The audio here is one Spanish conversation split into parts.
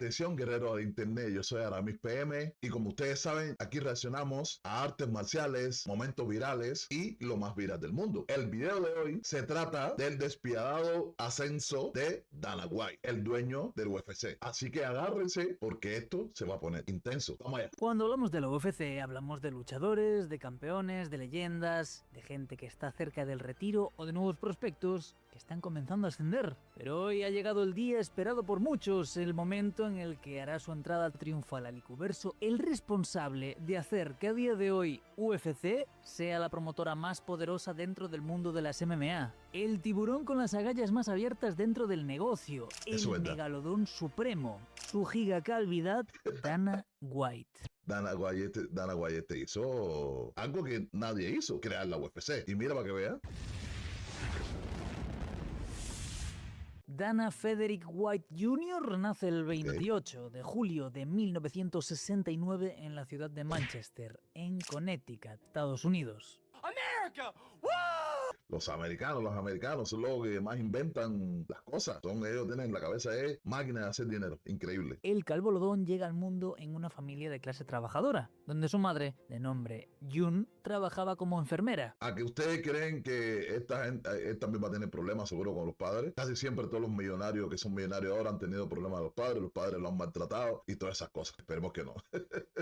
Atención guerreros de internet, yo soy Aramis PM y como ustedes saben, aquí reaccionamos a artes marciales, momentos virales y lo más viral del mundo. El video de hoy se trata del despiadado ascenso de Dana White, el dueño del UFC. Así que agárrense porque esto se va a poner intenso. Vamos allá. Cuando hablamos de la UFC hablamos de luchadores, de campeones, de leyendas, de gente que está cerca del retiro o de nuevos prospectos que están comenzando a ascender. Pero hoy ha llegado el día esperado por muchos, el momento en el que hará su entrada triunfal al Licuverso el responsable de hacer que a día de hoy UFC sea la promotora más poderosa dentro del mundo de las MMA. El tiburón con las agallas más abiertas dentro del negocio, el megalodón supremo, su gigacalvidad, Dana White. Dana White hizo algo que nadie hizo, crear la UFC. Y mira para que vea. Dana Frederick White Jr. nace el 28 de julio de 1969 en la ciudad de Manchester, en Connecticut, Estados Unidos. America! ¡Woo! Los americanos son los que más inventan las cosas. Ellos tienen en la cabeza máquina de hacer dinero. Increíble. El calvolodón llega al mundo en una familia de clase trabajadora, donde su madre, de nombre June, trabajaba como enfermera. ¿A que ustedes creen que esta gente él también va a tener problemas seguro con los padres? Casi siempre todos los millonarios que son millonarios ahora han tenido problemas con los padres lo han maltratado y todas esas cosas. Esperemos que no.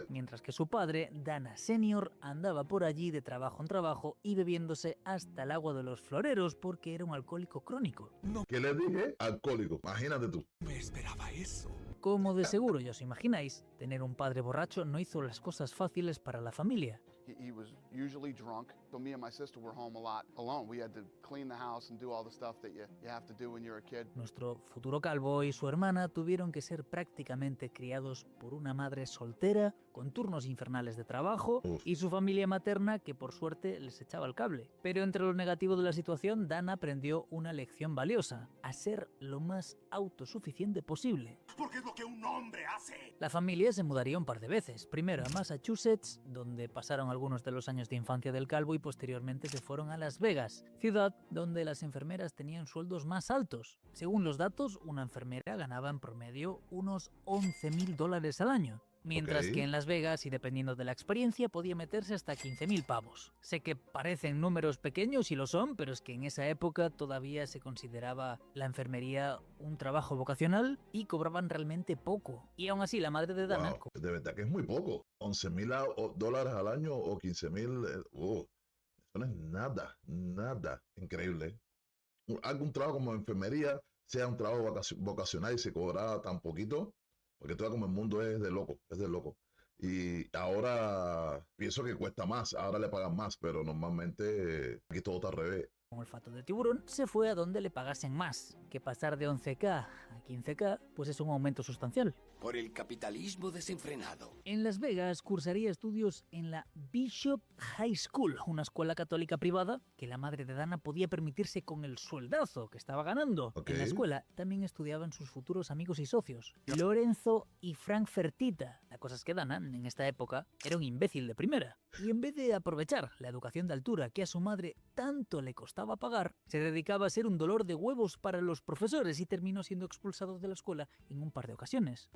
Mientras que su padre, Dana Senior, andaba por allí de trabajo en trabajo y bebiéndose hasta el agua de los floreros porque era un alcohólico crónico. No. ¿Qué les dije? Alcohólico. Imagínate tú. Me esperaba eso. Como de seguro ya os imagináis, tener un padre borracho no hizo las cosas fáciles para la familia. He was usually drunk, so me and my sister were home a lot alone. We had to clean the house and do all the stuff that you have to do when you're a kid. Nuestro futuro calvo y su hermana tuvieron que ser prácticamente criados por una madre soltera, con turnos infernales de trabajo, y su familia materna que por suerte les echaba el cable. Pero entre lo negativo de la situación, Dana aprendió una lección valiosa: a ser lo más autosuficiente posible. Porque es lo que un hombre hace. La familia se mudaría un par de veces, primero a Massachusetts, donde pasaron algunos de los años de infancia del calvo, y posteriormente se fueron a Las Vegas, ciudad donde las enfermeras tenían sueldos más altos. Según los datos, una enfermera ganaba en promedio unos $11.000 al año. Mientras que en Las Vegas, y dependiendo de la experiencia, podía meterse hasta 15.000 pavos. Sé que parecen números pequeños y lo son, pero es que en esa época todavía se consideraba la enfermería un trabajo vocacional y cobraban realmente poco. Y aún así, la madre de Dana... Wow, de verdad que es muy poco. $11.000 al año o 15.000. Eso no es nada. Increíble. Algún trabajo como enfermería, sea un trabajo vocacional y se cobra tan poquito. Porque todo como el mundo es de loco. Y ahora pienso que cuesta más, ahora le pagan más, pero normalmente aquí todo está al revés. Con olfato de tiburón, se fue a donde le pagasen más, que pasar de 11.000 a 15.000 pues es un aumento sustancial. Por el capitalismo desenfrenado. En Las Vegas cursaría estudios en la Bishop High School, una escuela católica privada que la madre de Dana podía permitirse con el sueldazo que estaba ganando. En la escuela también estudiaban sus futuros amigos y socios, Lorenzo y Frank Fertitta. La cosa es que Dana, en esta época, era un imbécil de primera. Y en vez de aprovechar la educación de altura que a su madre tanto le costaba pagar, se dedicaba a ser un dolor de huevos para los profesores y terminó siendo expulsado de la escuela en un par de ocasiones.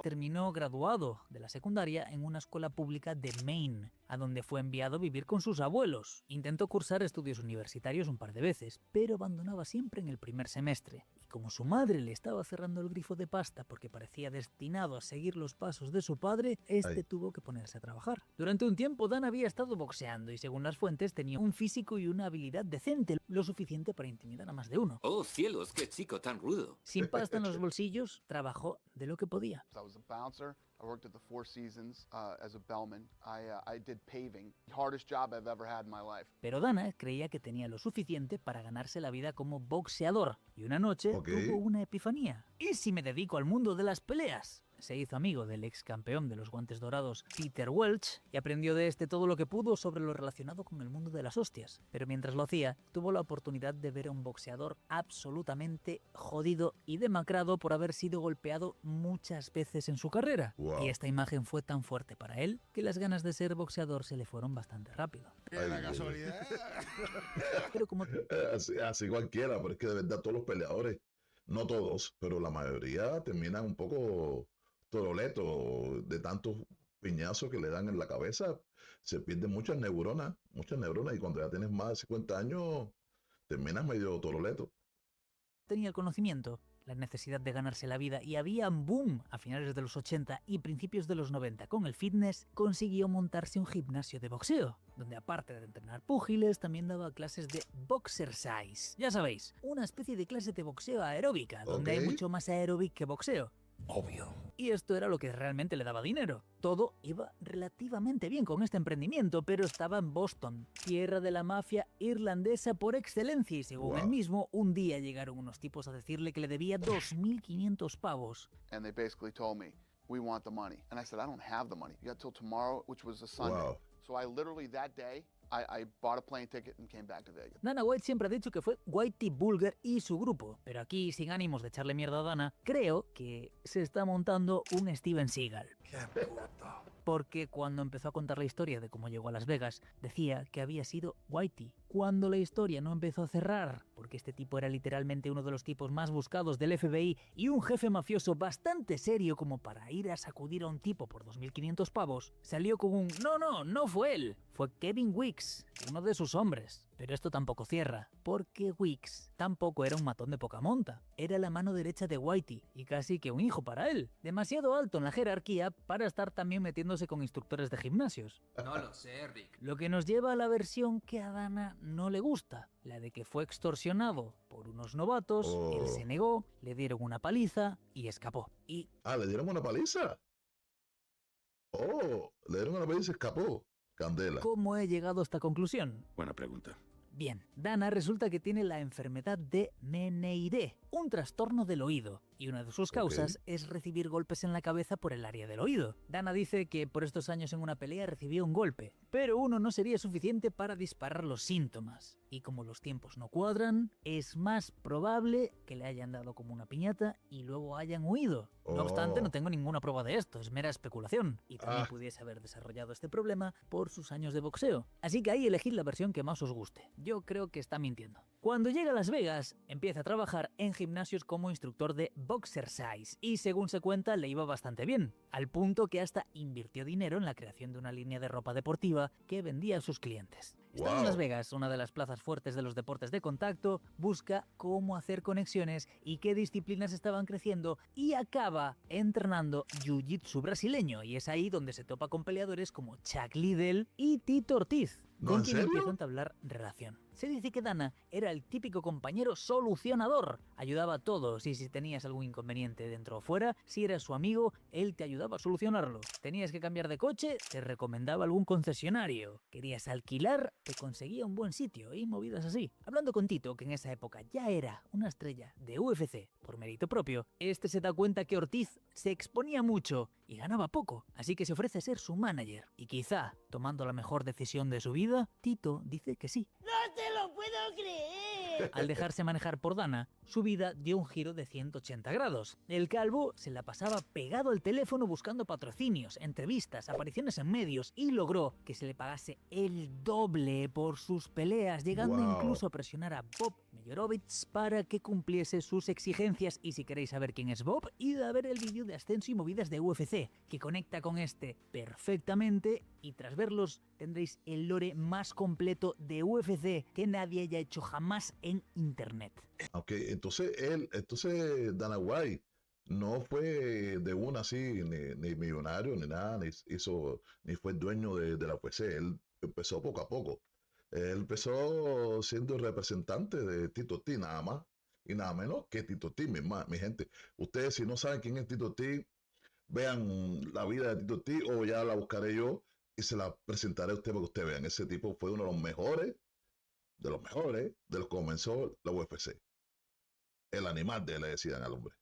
Terminó graduado de la secundaria en una escuela pública de Maine, a donde fue enviado a vivir con sus abuelos. Intentó cursar estudios universitarios un par de veces, pero abandonaba siempre en el primer semestre. Y como su madre le estaba cerrando el grifo de pasta porque parecía destinado a seguir los pasos de su padre, tuvo que ponerse a trabajar. Durante un tiempo, Dan había estado boxeando y, según las fuentes, tenía un físico y una habilidad decente, lo suficiente para intimidar a más de uno. ¡Oh, cielos! ¡Qué chico tan rudo! Sin pasta en los bolsillos, trabajó de lo que podía. I was a bouncer. I worked at the Four Seasons as a bellman. I did paving. The hardest job I've ever had in my life. Pero Dana creía que tenía lo suficiente para ganarse la vida como boxeador. Y una noche tuvo una epifanía. ¿Y si me dedico al mundo de las peleas? Se hizo amigo del ex campeón de los guantes dorados, Peter Welch, y aprendió de este todo lo que pudo sobre lo relacionado con el mundo de las hostias. Pero mientras lo hacía, tuvo la oportunidad de ver a un boxeador absolutamente jodido y demacrado por haber sido golpeado muchas veces en su carrera. Wow. Y esta imagen fue tan fuerte para él que las ganas de ser boxeador se le fueron bastante rápido. La casualidad. Pero como... así cualquiera, pero es que de verdad todos los peleadores No todos, pero la mayoría terminan un poco toroletos de tantos piñazos que le dan en la cabeza. Se pierden muchas neuronas, y cuando ya tienes más de 50 años, terminas medio toroleto. Tenía el conocimiento, la necesidad de ganarse la vida y había un boom a finales de los 80 y principios de los 90 con el fitness, consiguió montarse un gimnasio de boxeo, donde aparte de entrenar púgiles también daba clases de boxercise. Ya sabéis, una especie de clase de boxeo aeróbica, donde hay mucho más aeróbic que boxeo. Obvio. Y esto era lo que realmente le daba dinero. Todo iba relativamente bien con este emprendimiento, pero estaba en Boston, tierra de la mafia irlandesa por excelencia, y según él mismo, un día llegaron unos tipos a decirle que le debía 2.500 pavos. And they basically told me, we want the money. And I said, I don't have the money. You got till tomorrow, which was a Sunday. Wow. So I literally that day, I bought a plane ticket and came back to Vegas. Dana White siempre ha dicho que fue Whitey Bulger y su grupo, pero aquí, sin ánimos de echarle mierda a Dana, creo que se está montando un Steven Seagal. Qué puto. Porque cuando empezó a contar la historia de cómo llegó a Las Vegas, decía que había sido Whitey. Cuando la historia no empezó a cerrar, porque este tipo era literalmente uno de los tipos más buscados del FBI y un jefe mafioso bastante serio como para ir a sacudir a un tipo por 2.500 pavos, salió con un no fue él, fue Kevin Weeks, uno de sus hombres. Pero esto tampoco cierra, porque Weeks tampoco era un matón de poca monta, era la mano derecha de Whitey y casi que un hijo para él, demasiado alto en la jerarquía para estar también metiéndose con instructores de gimnasios. No lo sé, Rick. Lo que nos lleva a la versión que a Dana no le gusta, la de que fue extorsionado por unos novatos, él se negó, le dieron una paliza y escapó. Y ¿Le dieron una paliza? Le dieron una paliza y escapó. Candela. ¿cómo he llegado a esta conclusión? Buena pregunta. Bien, Dana resulta que tiene la enfermedad de Meneiré, un trastorno del oído, y una de sus causas es recibir golpes en la cabeza por el área del oído. Dana dice que por estos años en una pelea recibió un golpe, pero uno no sería suficiente para disparar los síntomas. Y como los tiempos no cuadran, es más probable que le hayan dado como una piñata y luego hayan huido. No obstante, no tengo ninguna prueba de esto, es mera especulación. Y también pudiese haber desarrollado este problema por sus años de boxeo. Así que ahí elegid la versión que más os guste. Yo creo que está mintiendo. Cuando llega a Las Vegas, empieza a trabajar en gimnasios como instructor de boxercise y según se cuenta le iba bastante bien, al punto que hasta invirtió dinero en la creación de una línea de ropa deportiva que vendía a sus clientes. Estando en Las Vegas, una de las plazas fuertes de los deportes de contacto, busca cómo hacer conexiones y qué disciplinas estaban creciendo y acaba entrenando jiu-jitsu brasileño, y es ahí donde se topa con peleadores como Chuck Liddell y Tito Ortiz, con quien empieza a entablar relación. Se dice que Dana era el típico compañero solucionador, ayudaba a todos y si tenías algún inconveniente dentro o fuera, si eras su amigo, él te ayudaba a solucionarlo. Tenías que cambiar de coche, te recomendaba algún concesionario. Querías alquilar, te conseguía un buen sitio y movidas así. Hablando con Tito, que en esa época ya era una estrella de UFC por mérito propio, este se da cuenta que Ortiz se exponía mucho y ganaba poco, así que se ofrece a ser su manager. Y quizá, tomando la mejor decisión de su vida, Tito dice que sí. ¡No te lo puedo creer! Al dejarse manejar por Dana, su vida dio un giro de 180 grados. El calvo se la pasaba pegado al teléfono buscando patrocinios, entrevistas, apariciones en medios y logró que se le pagase el doble por sus peleas, llegando incluso a presionar a Bob Meyerovitz para que cumpliese sus exigencias. Y si queréis saber quién es Bob, id a ver el vídeo de Ascenso y Movidas de UFC, que conecta con este perfectamente, y tras verlos tendréis el lore más completo de UFC que nadie haya hecho jamás en internet. Ok, entonces Dana White no fue de una así, ni millonario, ni nada, ni fue dueño de la UFC. Él empezó poco a poco. Él empezó siendo el representante de Tito T, nada más y nada menos que Tito T, mi gente. Ustedes, si no saben quién es Tito T, vean la vida de Tito T o ya la buscaré yo y se la presentaré a ustedes para que ustedes vean. Ese tipo fue uno de los mejores de los que comenzó la UFC. El animal le decían al hombre.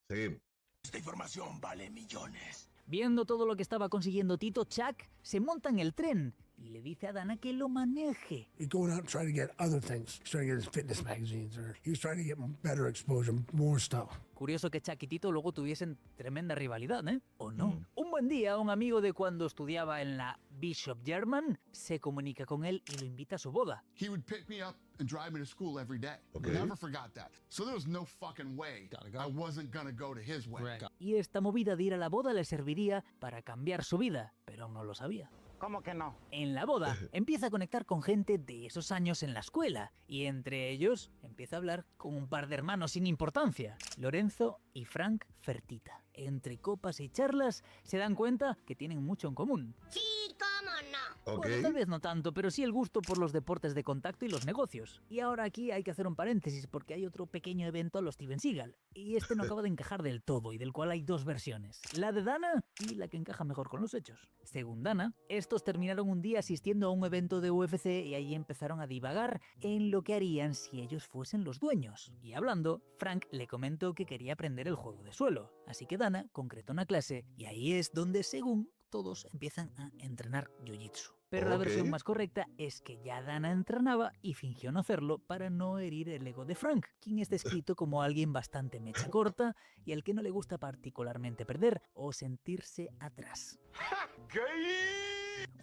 Seguimos. Esta información vale millones. Viendo todo lo que estaba consiguiendo Tito, Chuck se monta en el tren y le dice a Dana que lo maneje. He's going out and trying to get other things. He's trying to get his fitness magazines, or he's trying to get better exposure, more stuff. Curioso que Chuck y Tito luego tuviesen tremenda rivalidad, ¿eh? ¿O no? Un buen día, un amigo de cuando estudiaba en la Bishop German, se comunica con él y lo invita a su boda. He would pick me up and drive me to school every day. Okay. Never forgot that. So there was no fucking way I wasn't gonna go to his way. Y esta movida de ir a la boda le serviría para cambiar su vida, pero aún no lo sabía. ¿Cómo que no? En la boda empieza a conectar con gente de esos años en la escuela y entre ellos empieza a hablar con un par de hermanos sin importancia, Lorenzo y Frank Fertitta. Entre copas y charlas se dan cuenta que tienen mucho en común. Sí, cómo no. Ok. Bueno, tal vez no tanto, pero sí el gusto por los deportes de contacto y los negocios. Y ahora aquí hay que hacer un paréntesis porque hay otro pequeño evento a los Steven Seagal. Y este no acaba de encajar del todo y del cual hay dos versiones. La de Dana y la que encaja mejor con los hechos. Según Dana, estos terminaron un día asistiendo a un evento de UFC y ahí empezaron a divagar en lo que harían si ellos fuesen los dueños. Y hablando, Frank le comentó que quería aprender el juego de suelo. Así que Dana concretó una clase y ahí es donde, según todos, empiezan a entrenar jiu-jitsu. Pero la versión más correcta es que ya Dana entrenaba y fingió no hacerlo para no herir el ego de Frank, quien está descrito como alguien bastante mecha corta y al que no le gusta particularmente perder o sentirse atrás.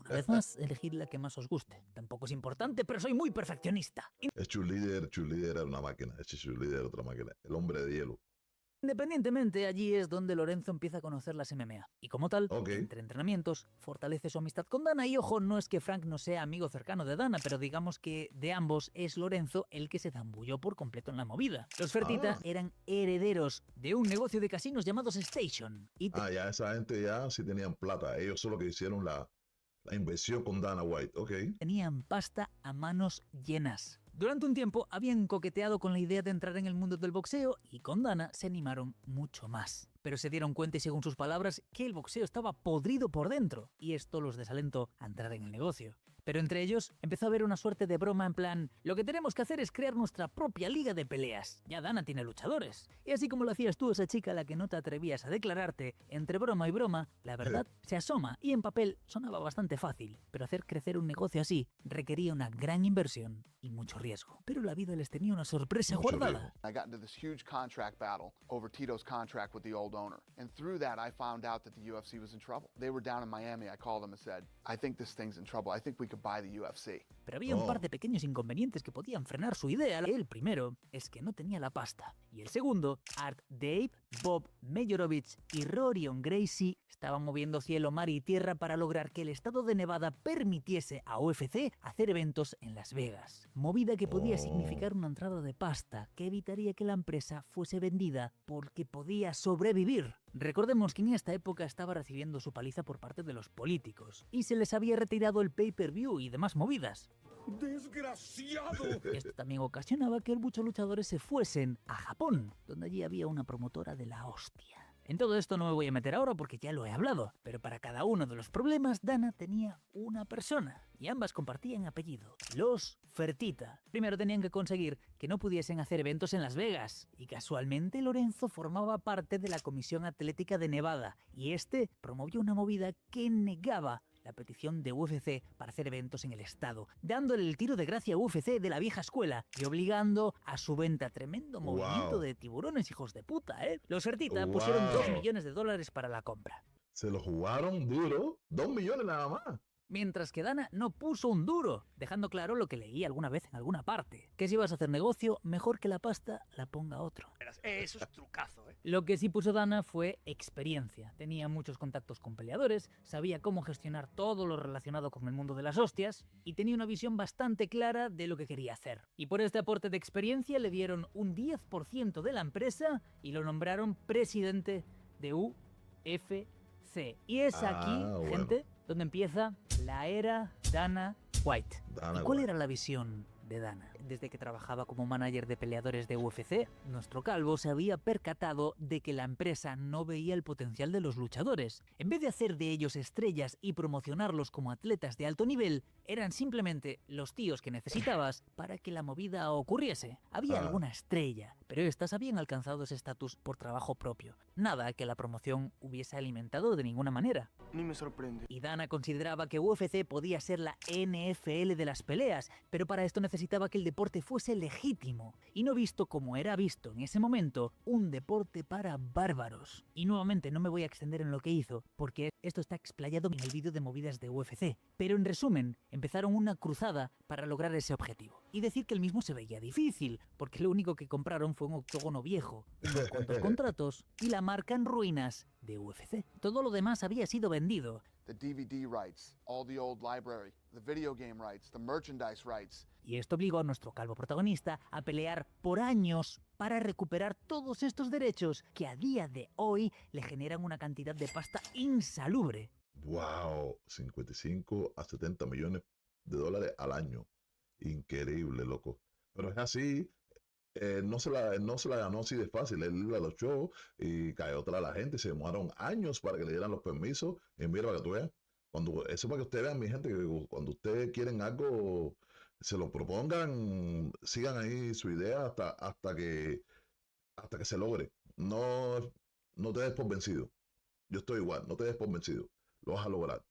Una vez más, elegid la que más os guste. Tampoco es importante, pero soy muy perfeccionista. Es cheerleader era una máquina. Es cheerleader otra máquina. El hombre de hielo. Independientemente, allí es donde Lorenzo empieza a conocer las MMA. Y como tal, entre entrenamientos, fortalece su amistad con Dana. Y ojo, no es que Frank no sea amigo cercano de Dana, pero digamos que de ambos es Lorenzo el que se zambulló por completo en la movida. Los Fertitta eran herederos de un negocio de casinos llamados Station. Y ya esa gente ya sí tenían plata. Ellos solo que hicieron la inversión con Dana White. tenían pasta a manos llenas. Durante un tiempo habían coqueteado con la idea de entrar en el mundo del boxeo y con Dana se animaron mucho más. Pero se dieron cuenta, y según sus palabras, que el boxeo estaba podrido por dentro y esto los desalentó a entrar en el negocio. Pero entre ellos empezó a haber una suerte de broma en plan, lo que tenemos que hacer es crear nuestra propia liga de peleas. Ya Dana tiene luchadores. Y así como lo hacías tú, esa chica a la que no te atrevías a declararte, entre broma y broma, la verdad se asoma y en papel sonaba bastante fácil. Pero hacer crecer un negocio así requería una gran inversión y mucho riesgo. Pero la vida les tenía una sorpresa guardada. I got into this huge contract battle over Tito's contract with the old owner. And through that, I found out that the UFC was in trouble. They were down in Miami. I called them and said, I think this thing's in trouble. I think we could buy the UFC. Pero había un par de pequeños inconvenientes que podían frenar su idea. El primero es que no tenía la pasta. Y el segundo, Art Dave, Bob Meyerovich y Rorion Gracie estaban moviendo cielo, mar y tierra para lograr que el estado de Nevada permitiese a UFC hacer eventos en Las Vegas. Movida que podía significar una entrada de pasta que evitaría que la empresa fuese vendida porque podía sobrevivir. Recordemos que en esta época estaba recibiendo su paliza por parte de los políticos y se les había retirado el pay-per-view y demás movidas. ¡Desgraciado! Esto también ocasionaba que muchos luchadores se fuesen a Japón, donde allí había una promotora de la hostia. En todo esto no me voy a meter ahora porque ya lo he hablado, pero para cada uno de los problemas Dana tenía una persona y ambas compartían apellido, los Fertitta. Primero tenían que conseguir que no pudiesen hacer eventos en Las Vegas y casualmente Lorenzo formaba parte de la Comisión Atlética de Nevada y este promovió una movida que negaba la petición de UFC para hacer eventos en el estado, dándole el tiro de gracia a UFC de la vieja escuela y obligando a su venta. Tremendo movimiento de tiburones, hijos de puta, ¿eh? Los Fertitta pusieron $2 millones para la compra. Se lo jugaron duro, 2 millones nada más. Mientras que Dana no puso un duro, dejando claro lo que leí alguna vez en alguna parte, que si vas a hacer negocio, mejor que la pasta la ponga otro. Eso es trucazo, ¿eh? Lo que sí puso Dana fue experiencia. Tenía muchos contactos con peleadores, sabía cómo gestionar todo lo relacionado con el mundo de las hostias y tenía una visión bastante clara de lo que quería hacer. Y por este aporte de experiencia le dieron un 10% de la empresa y lo nombraron presidente de UFC. Y es aquí, gente, donde empieza la era Dana White. ¿Y cuál era la visión de Dana? Desde que trabajaba como manager de peleadores de UFC, nuestro calvo se había percatado de que la empresa no veía el potencial de los luchadores. En vez de hacer de ellos estrellas y promocionarlos como atletas de alto nivel, eran simplemente los tíos que necesitabas para que la movida ocurriese. Había alguna estrella, pero estas habían alcanzado ese estatus por trabajo propio. Nada que la promoción hubiese alimentado de ninguna manera. Ni me sorprende. Y Dana consideraba que UFC podía ser la NFL de las peleas, pero para esto necesitaba que el deporte fuese legítimo y no visto como era visto en ese momento, un deporte para bárbaros. Y nuevamente no me voy a extender en lo que hizo, porque esto está explayado en el vídeo de movidas de UFC. Pero en resumen, empezaron una cruzada para lograr ese objetivo. Y decir que el mismo se veía difícil, porque lo único que compraron fue un octógono viejo, unos cuantos contratos y la marca en ruinas de UFC. Todo lo demás había sido vendido. The DVD rights, all the old library, the video game rights, the merchandise rights. Y esto obligó a nuestro calvo protagonista a pelear por años para recuperar todos estos derechos que a día de hoy le generan una cantidad de pasta insalubre. ¡Wow! 55 a 70 millones de dólares al año. Increíble, loco. Pero es así. No se la ganó así de fácil. Él la luchó y cayó otra la gente. Se demoraron años para que le dieran los permisos. Y mira, para que tú veas. Eso para que ustedes vean, mi gente, que cuando ustedes quieren algo, se lo propongan, sigan ahí su idea hasta que se logre. No te des por vencido. Yo estoy igual, no te des por vencido. Lo vas a lograr.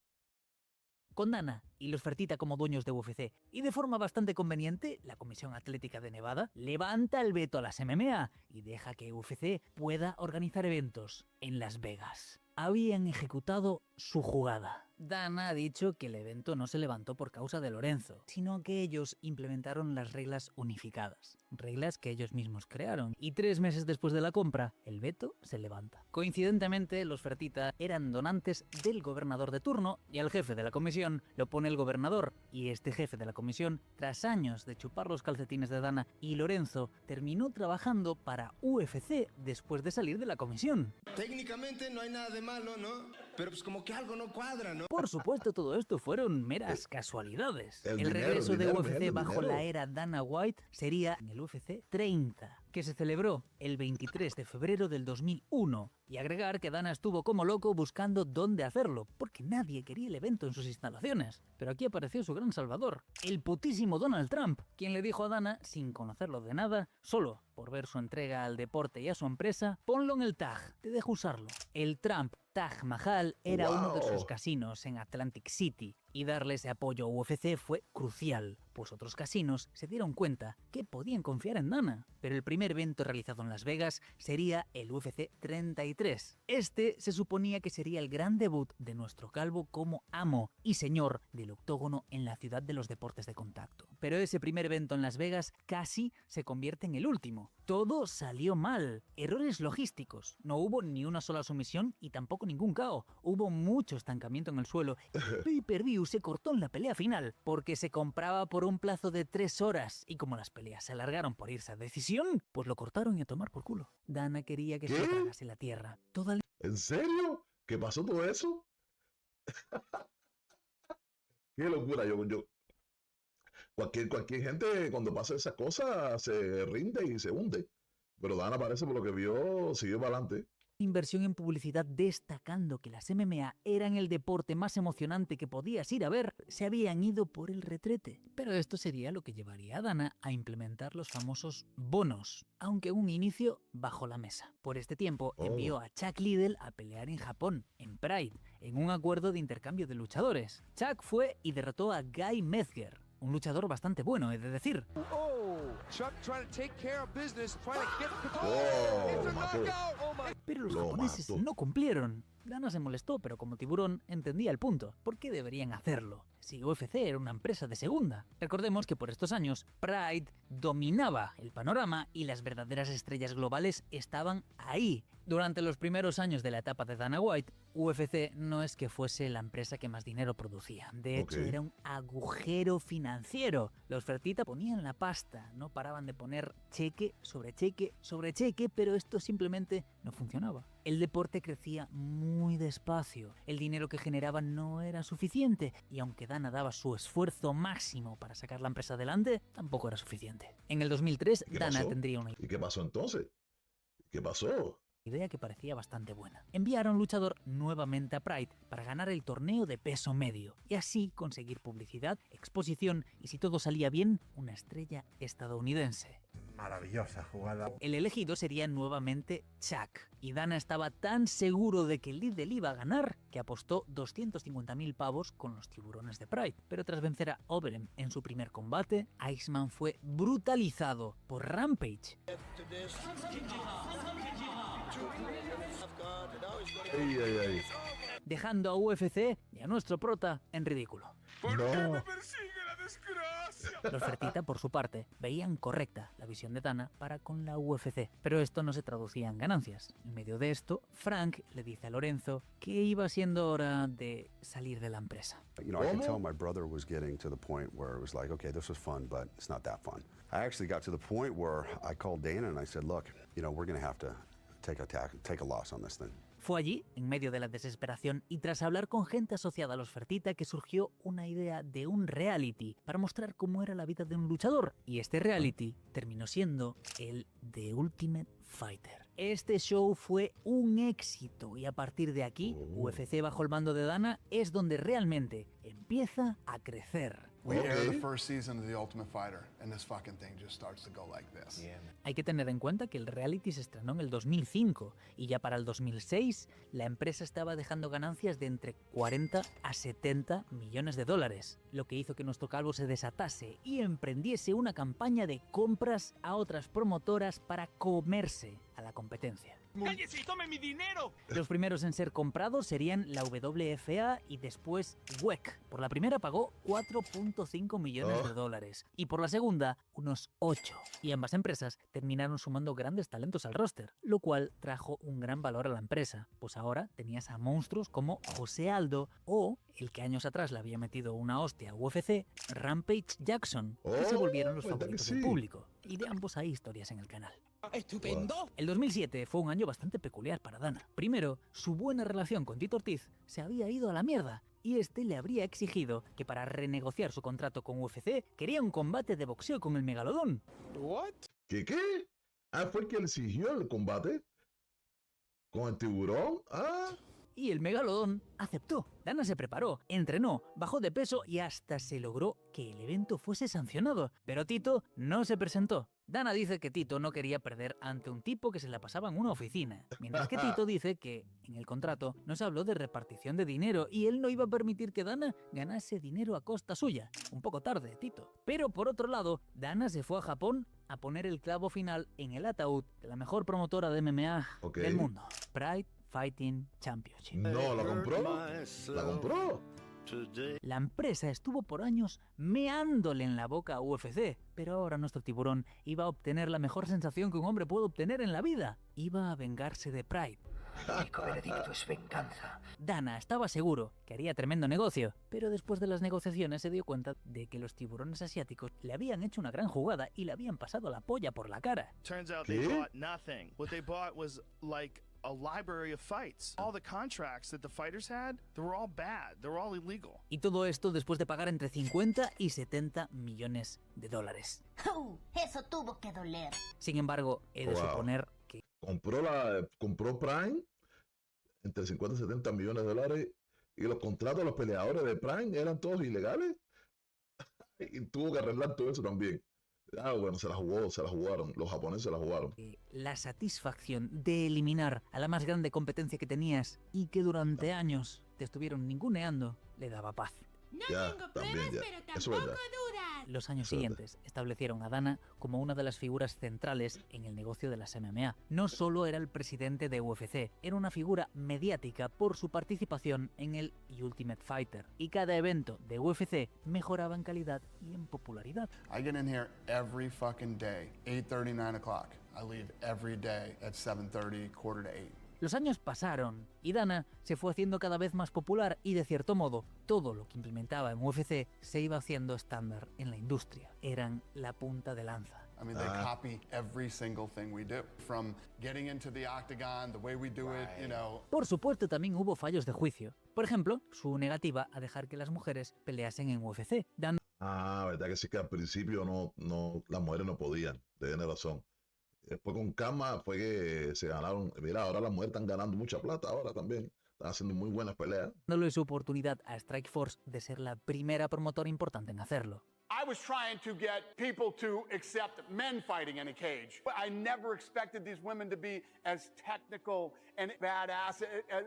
Con Dana y los Fertitta como dueños de UFC. Y de forma bastante conveniente, la Comisión Atlética de Nevada levanta el veto a las MMA y deja que UFC pueda organizar eventos en Las Vegas. Habían ejecutado su jugada. Dana ha dicho que el evento no se levantó por causa de Lorenzo, sino que ellos implementaron las reglas unificadas, reglas que ellos mismos crearon, y 3 meses después de la compra, el veto se levanta. Coincidentemente, los Fertitta eran donantes del gobernador de turno y al jefe de la comisión lo pone el gobernador, y este jefe de la comisión, tras años de chupar los calcetines de Dana y Lorenzo, terminó trabajando para UFC después de salir de la comisión. Técnicamente no hay nada de malo, ¿no? Pero pues como que algo no cuadra, ¿no? Por supuesto, todo esto fueron meras casualidades. El El dinero, regreso el de dinero, UFC el bajo dinero. la era Dana White sería en el UFC 30, que se celebró el 23 de febrero del 2001. Y agregar que Dana estuvo como loco buscando dónde hacerlo, porque nadie quería el evento en sus instalaciones. Pero aquí apareció su gran salvador, el putísimo Donald Trump, quien le dijo a Dana, sin conocerlo de nada, solo por ver su entrega al deporte y a su empresa, ponlo en el tag, te dejo usarlo. El Trump Taj Mahal era uno de ¡Wow! sus casinos en Atlantic City, y darle ese apoyo a UFC fue crucial, pues otros casinos se dieron cuenta que podían confiar en Dana. Pero el primer evento realizado en Las Vegas sería el UFC 33. Este se suponía que sería el gran debut de nuestro calvo como amo y señor del octógono en la ciudad de los deportes de contacto. Pero ese primer evento en Las Vegas casi se convierte en el último. Todo salió mal. Errores logísticos. No hubo ni una sola sumisión y tampoco ningún KO. Hubo mucho estancamiento en el suelo. Pay-per-view se cortó en la pelea final porque se compraba por un plazo de 3 horas y como las peleas se alargaron por irse a decisión, pues lo cortaron y a tomar por culo. Dana quería que se ¿Qué? lo tragase la tierra. Toda ¿En serio? ¿Qué pasó todo eso? Qué locura. Cualquier gente cuando pasa esas cosas se rinde y se hunde. Pero Dana parece por lo que vio, siguió para adelante. inversión en publicidad destacando que las MMA eran el deporte más emocionante que podías ir a ver, se habían ido por el retrete. Pero esto sería lo que llevaría a Dana a implementar los famosos bonos, aunque en un inicio bajo la mesa. Por este tiempo envió a Chuck Liddell a pelear en Japón, en Pride, en un acuerdo de intercambio de luchadores. Chuck fue y derrotó a Guy Mezger, un luchador bastante bueno, he de decir. Pero los japoneses no cumplieron. Dana se molestó, pero como tiburón entendía el punto. ¿Por qué deberían hacerlo? Si UFC era una empresa de segunda. Recordemos que por estos años, Pride dominaba el panorama y las verdaderas estrellas globales estaban ahí. Durante los primeros años de la etapa de Dana White, UFC no es que fuese la empresa que más dinero producía. De hecho, era un agujero financiero. Los Fertitta ponían la pasta, no paraban de poner cheque sobre cheque sobre cheque, pero esto simplemente no funcionaba. El deporte crecía muy despacio, el dinero que generaban no era suficiente y aunque Dana daba su esfuerzo máximo para sacar la empresa adelante, tampoco era suficiente. En el 2003, Dana tendría una ¿Y qué pasó entonces? ¿Qué pasó? idea que parecía bastante buena. Enviar a un luchador nuevamente a Pride para ganar el torneo de peso medio y así conseguir publicidad, exposición y si todo salía bien, una estrella estadounidense. Maravillosa jugada. El elegido sería nuevamente Chuck, y Dana estaba tan seguro de que el Lidl iba a ganar que apostó 250.000 pavos con los tiburones de Pride. Pero tras vencer a Overeem en su primer combate, Iceman fue brutalizado por Rampage. Dejando a UFC y a nuestro prota en ridículo. No. Los Fertitta, por su parte, veían correcta la visión de Dana para con la UFC, pero esto no se traducía en ganancias. En medio de esto, Frank le dice a Lorenzo que iba siendo hora de salir de la empresa. You know, I could tell my brother was getting to the point where it was like, okay, this was fun, but it's not that fun. I actually got to the point where I called Dana and I said, look, you know, we're going to have to take a loss on this thing. Fue allí, en medio de la desesperación y tras hablar con gente asociada a los Fertitta, que surgió una idea de un reality para mostrar cómo era la vida de un luchador. Y este reality terminó siendo el The Ultimate Fighter. Este show fue un éxito y a partir de aquí, UFC bajo el mando de Dana es donde realmente empieza a crecer. We air the first season of The Ultimate Fighter, and this fucking thing just starts to go like this. Hay que tener en cuenta que el reality se estrenó en el 2005 y ya para el 2006 la empresa estaba dejando ganancias de entre 40 a 70 millones de dólares, lo que hizo que nuestro calvo se desatase y emprendiese una campaña de compras a otras promotoras para comerse a la competencia. ¡Cállese y tome mi dinero! Los primeros en ser comprados serían la WFA y después WEC. Por la primera pagó 4.5 millones de dólares y por la segunda unos 8. Y ambas empresas terminaron sumando grandes talentos al roster, lo cual trajo un gran valor a la empresa, pues ahora tenías a monstruos como José Aldo o el que años atrás le había metido una hostia a UFC, Rampage Jackson, que se volvieron los favoritos del público. Y de ambos hay historias en el canal. ¡Estupendo! El 2007 fue un año bastante peculiar para Dana. Primero, su buena relación con Tito Ortiz se había ido a la mierda y este le habría exigido que para renegociar su contrato con UFC quería un combate de boxeo con el Megalodón. ¿What? ¿Qué? Ah, fue el que exigió el combate con el tiburón. Y el Megalodón aceptó. Dana se preparó, entrenó, bajó de peso y hasta se logró que el evento fuese sancionado. Pero Tito no se presentó. Dana dice que Tito no quería perder ante un tipo que se la pasaba en una oficina, mientras que Tito dice que en el contrato no se habló de repartición de dinero y él no iba a permitir que Dana ganase dinero a costa suya. Un poco tarde, Tito. Pero por otro lado, Dana se fue a Japón a poner el clavo final en el ataúd de la mejor promotora de MMA del mundo, Pride Fighting Championship. No, ¿la compró? ¿La compró? La empresa estuvo por años meándole en la boca a UFC, pero ahora nuestro tiburón iba a obtener la mejor sensación que un hombre puede obtener en la vida. Iba a vengarse de Pride. El único veredicto es venganza. Dana estaba seguro que haría tremendo negocio, pero después de las negociaciones se dio cuenta de que los tiburones asiáticos le habían hecho una gran jugada y le habían pasado la polla por la cara. Turns out they bought nothing. What they bought was like a library of fights. All the contracts that the fighters had, they were all bad. They were all illegal. Y todo esto después de pagar entre 50 y 70 millones de dólares. Eso tuvo que doler. Sin embargo, he de suponer que compró Prime entre 50 y 70 millones de dólares y los contratos de los peleadores de Prime eran todos ilegales. Y tuvo que arreglar todo eso también. Bueno, se la jugaron, los japoneses se la jugaron. La satisfacción de eliminar a la más grande competencia que tenías y que durante años te estuvieron ninguneando, le daba paz. No tengo pruebas, pero tampoco dudas. Los años siguientes establecieron a Dana como una de las figuras centrales en el negocio de las MMA. No solo era el presidente de UFC, era una figura mediática por su participación en el Ultimate Fighter. Y cada evento de UFC mejoraba en calidad y en popularidad. I get in here every fucking day, 8:30, 9 o'clock. I leave every day at 7:30, 7:45. Los años pasaron y Dana se fue haciendo cada vez más popular y de cierto modo todo lo que implementaba en UFC se iba haciendo estándar en la industria. Eran la punta de lanza. I mean, they copy every single thing we do. From getting into the octagon, the way we do it, you know. Por supuesto, también hubo fallos de juicio. Por ejemplo, su negativa a dejar que las mujeres peleasen en UFC. Verdad que sí que al principio no las mujeres no podían, tiene razón. Después con Kama fue que se ganaron. Mira, ahora las mujeres están ganando mucha plata ahora también. Están haciendo muy buenas peleas. Dándole su oportunidad a Strikeforce de ser la primera promotora importante en hacerlo. I was trying to get people to accept men fighting in a cage. I never expected these women to be as technical and badass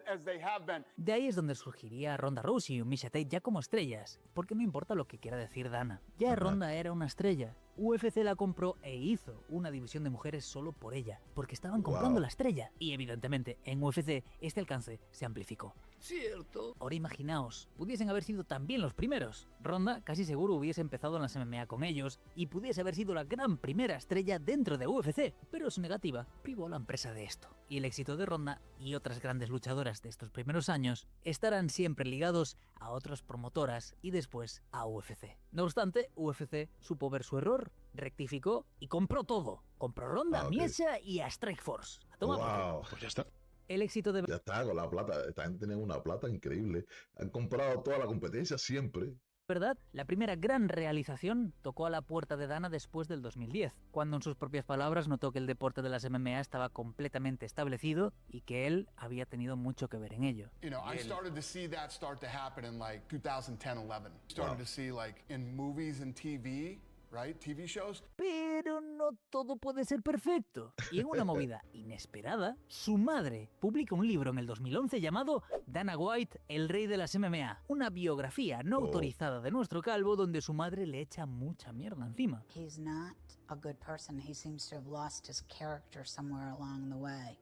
as they have been. De ahí es donde surgiría Ronda Rousey y Miesha Tate ya como estrellas, porque no importa lo que quiera decir Dana, ya Ronda era una estrella. UFC la compró e hizo una división de mujeres solo por ella, porque estaban comprando la estrella. Y evidentemente, en UFC este alcance se amplificó. Cierto. Ahora imaginaos, pudiesen haber sido también los primeros. Ronda casi seguro hubiese empezado en las MMA con ellos y pudiese haber sido la gran primera estrella dentro de UFC, pero su negativa privó a la empresa de esto. Y el éxito de Ronda y otras grandes luchadoras de estos primeros años estarán siempre ligados a otras promotoras y después a UFC. No obstante, UFC supo ver su error, rectificó y compró todo. Compró Ronda, Miesha y a Strikeforce. A tomar Pues ya está. El éxito de... Ya está, con la plata. Esta gente tiene una plata increíble. Han comprado toda la competencia siempre. ¿Verdad? La primera gran realización tocó a la puerta de Dana después del 2010, cuando en sus propias palabras notó que el deporte de las MMA estaba completamente establecido y que él había tenido mucho que ver en ello. You know, I started to see that start to happen in like 2010-11. Started to see like in movies and TV, right? TV shows. Pero no todo puede ser perfecto. Y en una movida inesperada, su madre publica un libro en el 2011 llamado Dana White, el rey de las MMA. Una biografía no autorizada de nuestro calvo donde su madre le echa mucha mierda encima. He's not a good person. He seems to have lost his character somewhere along the way.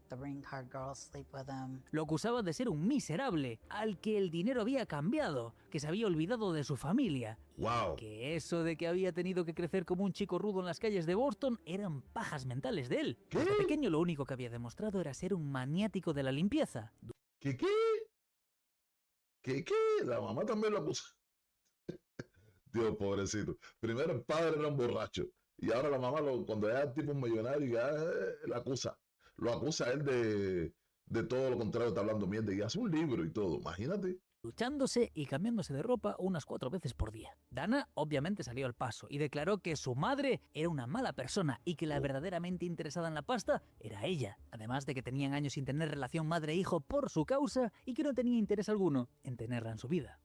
The ring card girls sleep with him. Lo acusaba de ser un miserable, al que el dinero había cambiado, que se había olvidado de su familia. Wow. Que eso de que había tenido que crecer como un chico rudo en las calles de Boston eran pajas mentales de él. Desde pequeño lo único que había demostrado era ser un maniático de la limpieza. ¿Qué? La mamá también lo acusa. Dios, pobrecito. Primero el padre era un borracho y ahora la mamá, cuando era tipo millonario, ya la acusa. Lo acusa a él de todo lo contrario, está hablando mierda y hace un libro y todo, imagínate. Duchándose y cambiándose de ropa unas 4 veces por día. Dana obviamente salió al paso y declaró que su madre era una mala persona y que la verdaderamente interesada en la pasta era ella. Además de que tenían años sin tener relación madre-hijo por su causa y que no tenía interés alguno en tenerla en su vida.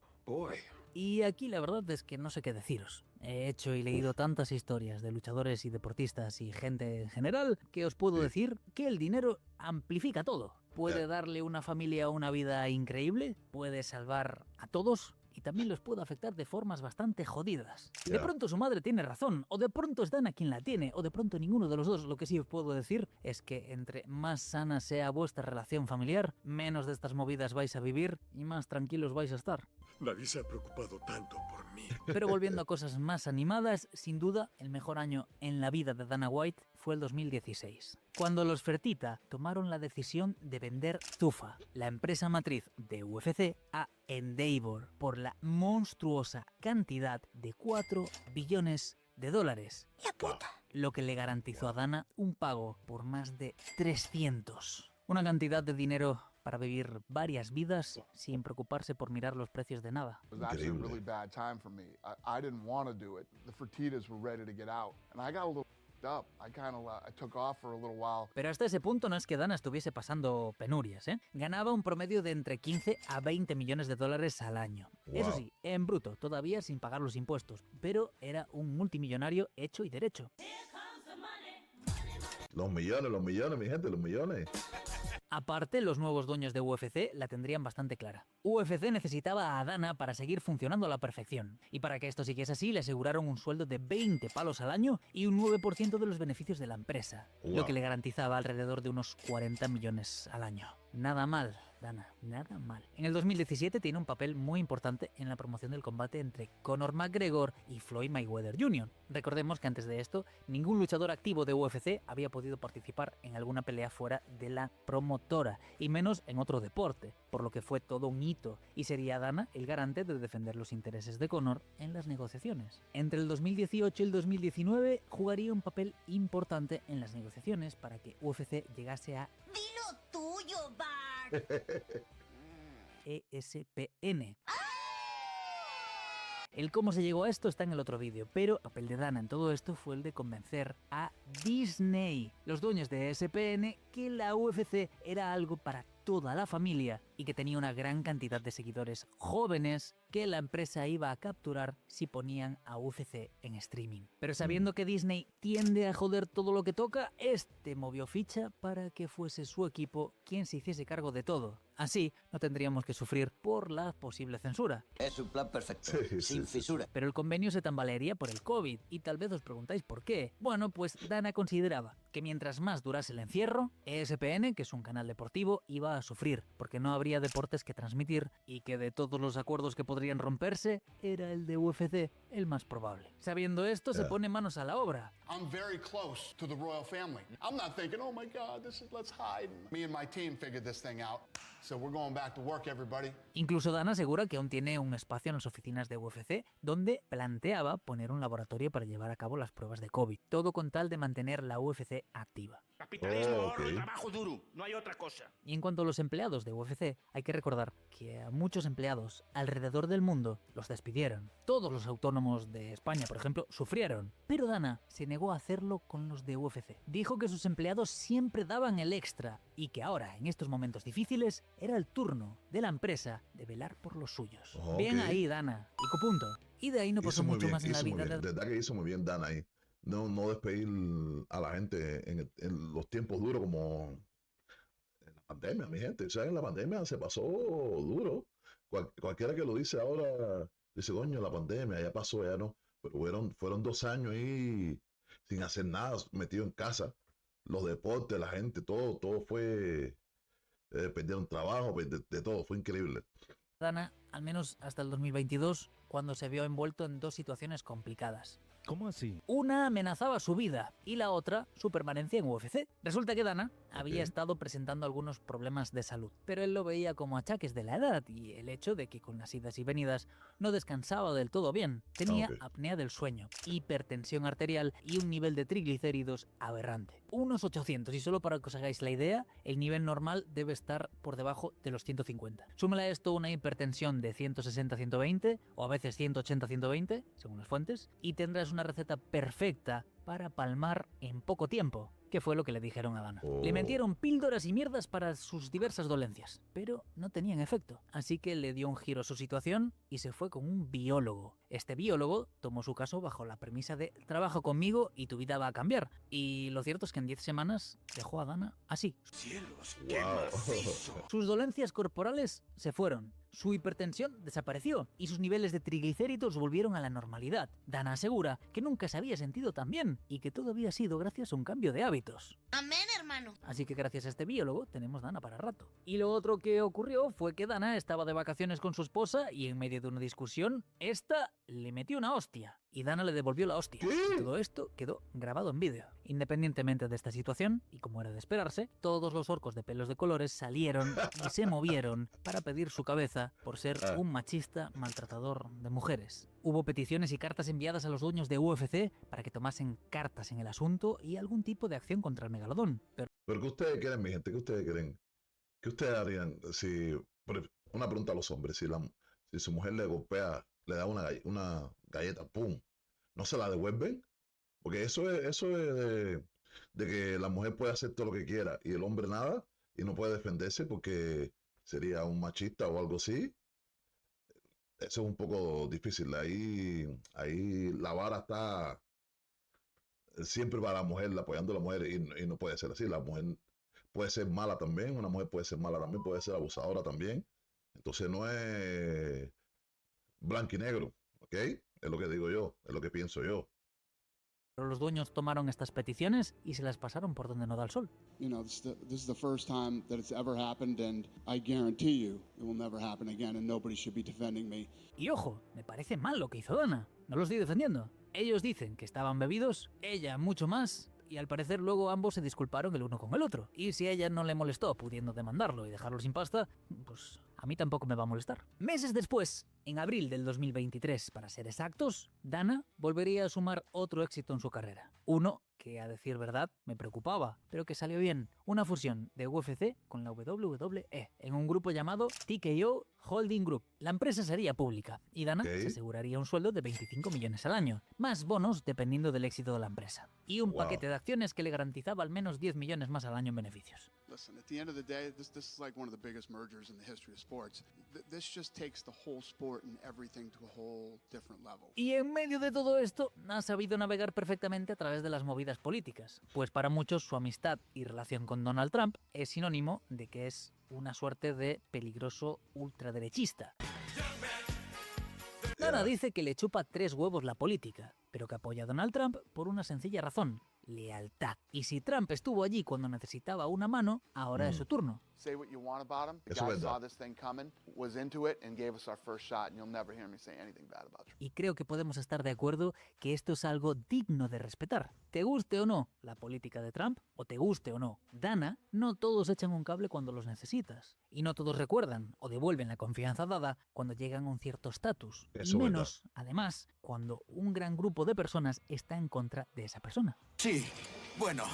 Y aquí la verdad es que no sé qué deciros. He hecho y leído tantas historias de luchadores y deportistas y gente en general que os puedo decir que el dinero amplifica todo. Puede darle una familia una vida increíble, puede salvar a todos y también los puede afectar de formas bastante jodidas. De pronto su madre tiene razón, o de pronto es Dana quien la tiene, o de pronto ninguno de los dos. Lo que sí os puedo decir es que entre más sana sea vuestra relación familiar, menos de estas movidas vais a vivir y más tranquilos vais a estar. Nadie se ha preocupado tanto por mí. Pero volviendo a cosas más animadas, sin duda, el mejor año en la vida de Dana White fue el 2016, cuando los Fertitta tomaron la decisión de vender Zuffa, la empresa matriz de UFC, a Endeavor por la monstruosa cantidad de $4 billones. ¡La puta! Lo que le garantizó a Dana un pago por más de 300. Una cantidad de dinero para vivir varias vidas sin preocuparse por mirar los precios de nada. It was actually a really bad time for me. I didn't want to do it. The Fertittas were ready to get out, and I got a little up. I took off for a little while. Pero hasta ese punto no es que Dana estuviese pasando penurias, ¿eh? Ganaba un promedio de entre 15 a 20 millones de dólares al año. Wow. Eso sí, en bruto, todavía sin pagar los impuestos, pero era un multimillonario hecho y derecho. Los millones, mi gente, los millones. Aparte, los nuevos dueños de UFC la tendrían bastante clara. UFC necesitaba a Dana para seguir funcionando a la perfección. Y para que esto siguiese así, le aseguraron un sueldo de 20 palos al año y un 9% de los beneficios de la empresa. Wow. Lo que le garantizaba alrededor de unos 40 millones al año. Nada mal, Dana, nada mal. En el 2017 tiene un papel muy importante en la promoción del combate entre Conor McGregor y Floyd Mayweather Jr. Recordemos que antes de esto, ningún luchador activo de UFC había podido participar en alguna pelea fuera de la promotora, y menos en otro deporte, por lo que fue todo un hito, y sería Dana el garante de defender los intereses de Conor en las negociaciones. Entre el 2018 y el 2019 jugaría un papel importante en las negociaciones para que UFC llegase a... ¡Dilo tuyo, Bart! ESPN. El cómo se llegó a esto está en el otro vídeo, pero el papel de Dana en todo esto fue el de convencer a Disney, los dueños de ESPN, que la UFC era algo para toda la familia y que tenía una gran cantidad de seguidores jóvenes que la empresa iba a capturar si ponían a UFC en streaming. Pero sabiendo que Disney tiende a joder todo lo que toca, este movió ficha para que fuese su equipo quien se hiciese cargo de todo. Así no tendríamos que sufrir por la posible censura. Es un plan perfecto, sin fisura. Pero el convenio se tambalearía por el COVID, y tal vez os preguntáis por qué. Bueno, pues Dana consideraba que mientras más durase el encierro, ESPN, que es un canal deportivo, iba a sufrir, porque no habría deportes que transmitir, y que de todos los acuerdos que podrían romperse, era el de UFC el más probable. Sabiendo esto, se pone manos a la obra. I'm very close to the royal family. I'm not thinking, oh my God, let's hide. Me and my team figured this thing out. So we're going back to work, everybody. Incluso Dana asegura que aún tiene un espacio en las oficinas de UFC donde planteaba poner un laboratorio para llevar a cabo las pruebas de COVID. Todo con tal de mantener la UFC activa. Capitalismo, ahorro y trabajo duro. No hay otra cosa. Y en cuanto a los empleados de UFC, hay que recordar que a muchos empleados alrededor del mundo los despidieron. Todos los autónomos de España, por ejemplo, sufrieron. Pero Dana se negó a hacerlo con los de UFC. Dijo que sus empleados siempre daban el extra y que ahora, en estos momentos difíciles, era el turno de la empresa de velar por los suyos. Bien ahí, Dana. Pico punto. Y de ahí no pasó mucho más en la vida. De verdad que hizo muy bien Dana ahí. No despedir a la gente en los tiempos duros como en la pandemia, mi gente. O sea, en la pandemia se pasó duro. Cualquiera que lo dice ahora dice, coño, la pandemia ya pasó, ya no. Pero fueron 2 años ahí sin hacer nada, metido en casa. Los deportes, la gente, todo fue... perdieron trabajo, de todo, fue increíble. Dana, al menos hasta el 2022, cuando se vio envuelto en 2 situaciones complicadas. ¿Cómo así? Una amenazaba su vida y la otra su permanencia en UFC. Resulta que Dana había estado presentando algunos problemas de salud, pero él lo veía como achaques de la edad y el hecho de que con las idas y venidas no descansaba del todo bien. Tenía apnea del sueño, hipertensión arterial y un nivel de triglicéridos aberrante. Unos 800, y solo para que os hagáis la idea, el nivel normal debe estar por debajo de los 150. Súmale a esto una hipertensión de 160-120 o a veces 180-120, según las fuentes, y tendrás una receta perfecta para palmar en poco tiempo, que fue lo que le dijeron a Dana. Le metieron píldoras y mierdas para sus diversas dolencias, pero no tenían efecto. Así que le dio un giro a su situación y se fue con un biólogo. Este biólogo tomó su caso bajo la premisa de trabaja conmigo y tu vida va a cambiar. Y lo cierto es que en 10 semanas dejó a Dana así. ¡Cielos, qué macizo! Sus dolencias corporales se fueron. Su hipertensión desapareció y sus niveles de triglicéridos volvieron a la normalidad. Dana asegura que nunca se había sentido tan bien y que todo había sido gracias a un cambio de hábitos. Amén, hermano. Así que gracias a este biólogo tenemos Dana para rato. Y lo otro que ocurrió fue que Dana estaba de vacaciones con su esposa y en medio de una discusión, esta le metió una hostia. Y Dana le devolvió la hostia. Y todo esto quedó grabado en vídeo. Independientemente de esta situación, y como era de esperarse, todos los orcos de pelos de colores salieron y se movieron para pedir su cabeza por ser un machista maltratador de mujeres. Hubo peticiones y cartas enviadas a los dueños de UFC para que tomasen cartas en el asunto y algún tipo de acción contra el megalodón. Pero ¿qué ustedes creen, mi gente? ¿Qué ustedes creen? ¿Qué ustedes harían si... Una pregunta a los hombres. Si su mujer le golpea, le da una galleta, ¡pum! ¿No se la devuelven? Porque eso es de que la mujer puede hacer todo lo que quiera y el hombre nada y no puede defenderse porque sería un machista o algo así. Eso es un poco difícil. Ahí la vara está siempre para la mujer, apoyando a la mujer y no puede ser así. La mujer puede ser mala también, una mujer puede ser mala también, puede ser abusadora también. Entonces no es blanco y negro, ¿ok? Es lo que digo yo, es lo que pienso yo. Pero los dueños tomaron estas peticiones y se las pasaron por donde no da el sol. You know, this is the first time that it's ever happened, and I guarantee you it will never happen again, and nobody should be defending me. Y ojo, me parece mal lo que hizo Dana. No lo estoy defendiendo. Ellos dicen que estaban bebidos, ella mucho más, y al parecer luego ambos se disculparon el uno con el otro. Y si a ella no le molestó pudiendo demandarlo y dejarlo sin pasta, pues a mí tampoco me va a molestar. Meses después, en abril del 2023 para ser exactos, Dana volvería a sumar otro éxito en su carrera. Uno que a decir verdad me preocupaba, pero que salió bien. Una fusión de UFC con la WWE en un grupo llamado TKO Holding Group. La empresa sería pública y Dana se aseguraría un sueldo de 25 millones al año, más bonos dependiendo del éxito de la empresa. Y un paquete de acciones que le garantizaba al menos 10 millones más al año en beneficios. Listen, at the end of the day, this is like one of the biggest mergers in the history of sports. This just takes the whole sport and everything to a whole different level. Y en medio de todo esto, ha sabido navegar perfectamente a través de las movidas políticas, pues para muchos su amistad y relación con Donald Trump es sinónimo de que es una suerte de peligroso ultraderechista. Dana dice que le chupa 3 huevos la política, pero que apoya a Donald Trump por una sencilla razón: lealtad. Y si Trump estuvo allí cuando necesitaba una mano, ahora es su turno. Say what you want about him. The guy saw this thing coming, was into it, and gave us our first shot, and you'll never hear me say anything bad about Trump. Y creo que podemos estar de acuerdo que esto es algo digno de respetar. Te guste o no la política de Trump, o te guste o no Dana, no todos echan un cable cuando los necesitas. Y no todos recuerdan o devuelven la confianza dada cuando llegan a un cierto estatus. Y menos, además, cuando un gran grupo de personas está en contra de esa persona. Sí, bueno,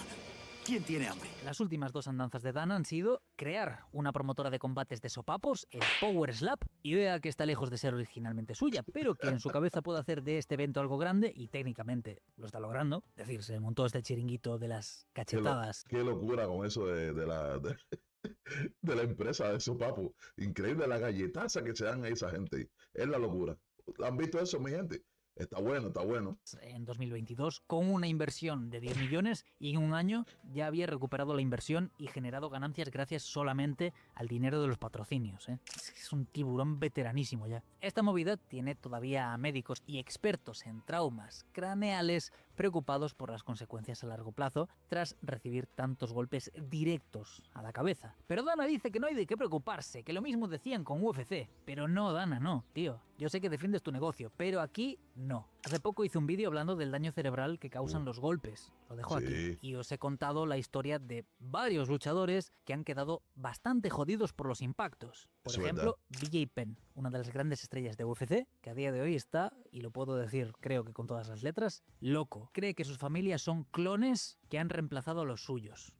¿quién tiene hambre? Las últimas 2 andanzas de Dana han sido crear una promotora de combates de sopapos, el Power Slap, idea que está lejos de ser originalmente suya, pero que en su cabeza puede hacer de este evento algo grande y técnicamente lo está logrando. Es decir, se montó este chiringuito de las cachetadas. Qué locura con eso de la empresa de sopapo. Increíble la galletaza que se dan a esa gente. Es la locura. ¿Han visto eso, mi gente? Está bueno, está bueno. En 2022, con una inversión de 10 millones y en un año ya había recuperado la inversión y generado ganancias gracias solamente al dinero de los patrocinios. Es un tiburón veteranísimo ya. Esta movida tiene todavía a médicos y expertos en traumas craneales preocupados por las consecuencias a largo plazo tras recibir tantos golpes directos a la cabeza. Pero Dana dice que no hay de qué preocuparse, que lo mismo decían con UFC. Pero no, Dana, no, tío. Yo sé que defiendes tu negocio, pero aquí no. Hace poco hice un vídeo hablando del daño cerebral que causan los golpes. Lo dejo aquí. Y os he contado la historia de varios luchadores que han quedado bastante jodidos por los impactos. Por ejemplo, BJ Penn, una de las grandes estrellas de UFC, que a día de hoy está, y lo puedo decir creo que con todas las letras, loco. Cree que sus familias son clones que han reemplazado a los suyos.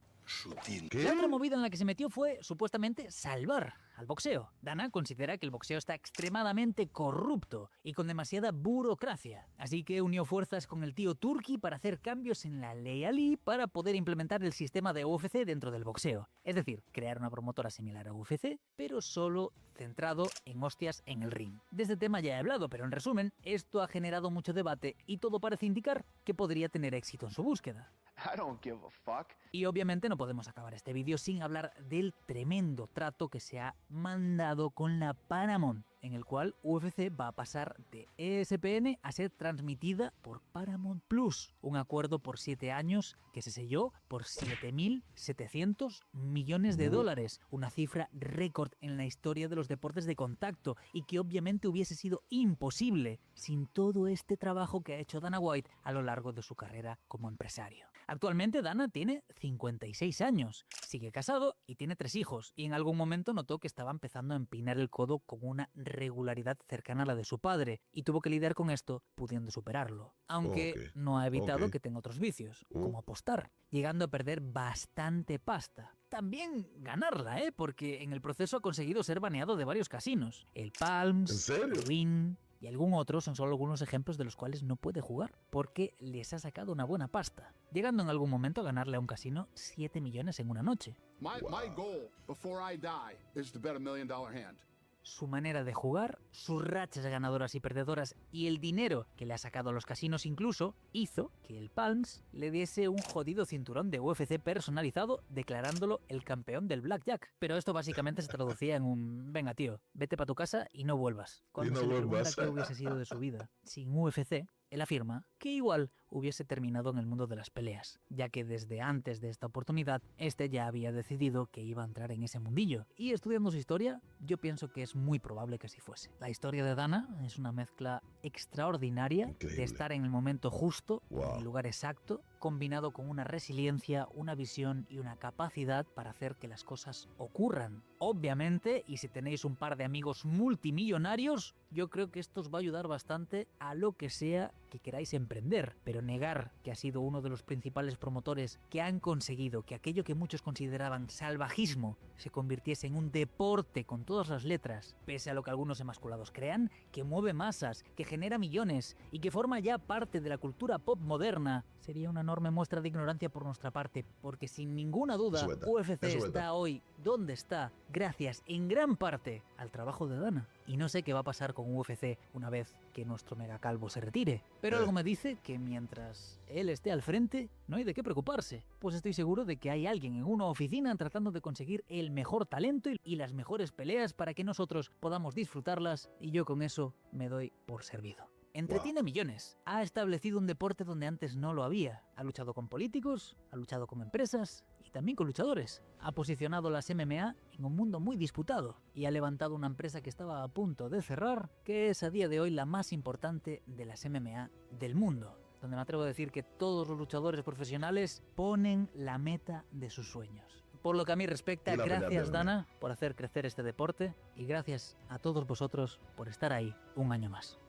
La otra movida en la que se metió fue, supuestamente, salvar al boxeo. Dana considera que el boxeo está extremadamente corrupto y con demasiada burocracia. Así que unió fuerzas con el tío Turki para hacer cambios en la ley Ali para poder implementar el sistema de UFC dentro del boxeo. Es decir, crear una promotora similar a UFC, pero solo centrado en hostias en el ring. De este tema ya he hablado, pero en resumen, esto ha generado mucho debate y todo parece indicar que podría tener éxito en su búsqueda. I don't give a fuck. Y obviamente no podemos acabar este vídeo sin hablar del tremendo trato que se ha mandado con la Paramount, en el cual UFC va a pasar de ESPN a ser transmitida por Paramount Plus, un acuerdo por 7 años que se selló por 7.700 millones de dólares, una cifra récord en la historia de los deportes de contacto y que obviamente hubiese sido imposible sin todo este trabajo que ha hecho Dana White a lo largo de su carrera como empresario. Actualmente Dana tiene 56 años, sigue casado y tiene 3 hijos, y en algún momento notó que estaba empezando a empinar el codo con una regularidad cercana a la de su padre, y tuvo que lidiar con esto pudiendo superarlo. Aunque no ha evitado que tenga otros vicios, como apostar, llegando a perder bastante pasta. También ganarla, porque en el proceso ha conseguido ser baneado de varios casinos. El Palms, el Wynn y algún otro son solo algunos ejemplos de los cuales no puede jugar, porque les ha sacado una buena pasta, llegando en algún momento a ganarle a un casino 7 millones en una noche. My goal before I die is to bet $1 million hand. Su manera de jugar, sus rachas ganadoras y perdedoras y el dinero que le ha sacado a los casinos incluso, hizo que el Palms le diese un jodido cinturón de UFC personalizado declarándolo el campeón del Blackjack. Pero esto básicamente se traducía en un: venga tío, vete para tu casa y no vuelvas. Cuando se le pregunta qué hubiese sido de su vida sin UFC, él afirma que igual hubiese terminado en el mundo de las peleas, ya que desde antes de esta oportunidad, este ya había decidido que iba a entrar en ese mundillo. Y estudiando su historia, yo pienso que es muy probable que así fuese. La historia de Dana es una mezcla extraordinaria de estar en el momento justo, en el lugar exacto, combinado con una resiliencia, una visión y una capacidad para hacer que las cosas ocurran. Obviamente, y si tenéis un par de amigos multimillonarios, yo creo que esto os va a ayudar bastante a lo que sea que queráis emprender, pero negar que ha sido uno de los principales promotores que han conseguido que aquello que muchos consideraban salvajismo se convirtiese en un deporte con todas las letras, pese a lo que algunos emasculados crean, que mueve masas, que genera millones y que forma ya parte de la cultura pop moderna, sería una enorme muestra de ignorancia por nuestra parte, porque sin ninguna duda UFC está hoy donde está gracias en gran parte al trabajo de Dana. Y no sé qué va a pasar con UFC una vez que nuestro megacalvo se retire, pero algo me dice que mientras él esté al frente no hay de qué preocuparse, pues estoy seguro de que hay alguien en una oficina tratando de conseguir el mejor talento y las mejores peleas para que nosotros podamos disfrutarlas, y yo con eso me doy por servido. Entretiene millones, ha establecido un deporte donde antes no lo había, ha luchado con políticos, ha luchado con empresas y también con luchadores, ha posicionado las MMA en un mundo muy disputado y ha levantado una empresa que estaba a punto de cerrar, que es a día de hoy la más importante de las MMA del mundo, donde me atrevo a decir que todos los luchadores profesionales ponen la meta de sus sueños. Por lo que a mí respecta, gracias Dana por hacer crecer este deporte y gracias a todos vosotros por estar ahí un año más.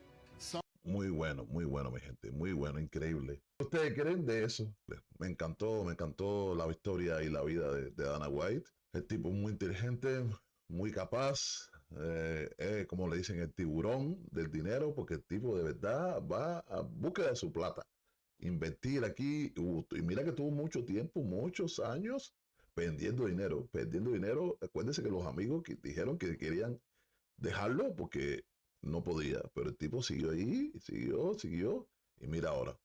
Muy bueno, mi gente, muy bueno, increíble. ¿Ustedes creen de eso? Me encantó la historia y la vida de Dana White. El tipo muy inteligente, muy capaz, como le dicen, el tiburón del dinero, porque el tipo de verdad va a búsqueda de su plata. Invertir aquí, y mira que tuvo mucho tiempo, muchos años, perdiendo dinero. Acuérdense que los amigos que dijeron que querían dejarlo porque no podía, pero el tipo siguió ahí, siguió, y mira ahora,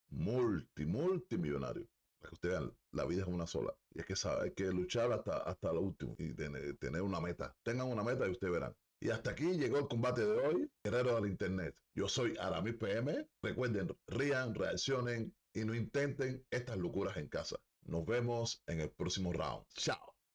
multimillonario. Para que ustedes vean, la vida es una sola, y hay que luchar hasta lo último, y tener una meta. Tengan una meta y ustedes verán. Y hasta aquí llegó el combate de hoy, Guerrero del Internet. Yo soy Aramis PM. Recuerden, rían, reaccionen, y no intenten estas locuras en casa. Nos vemos en el próximo round. Chao.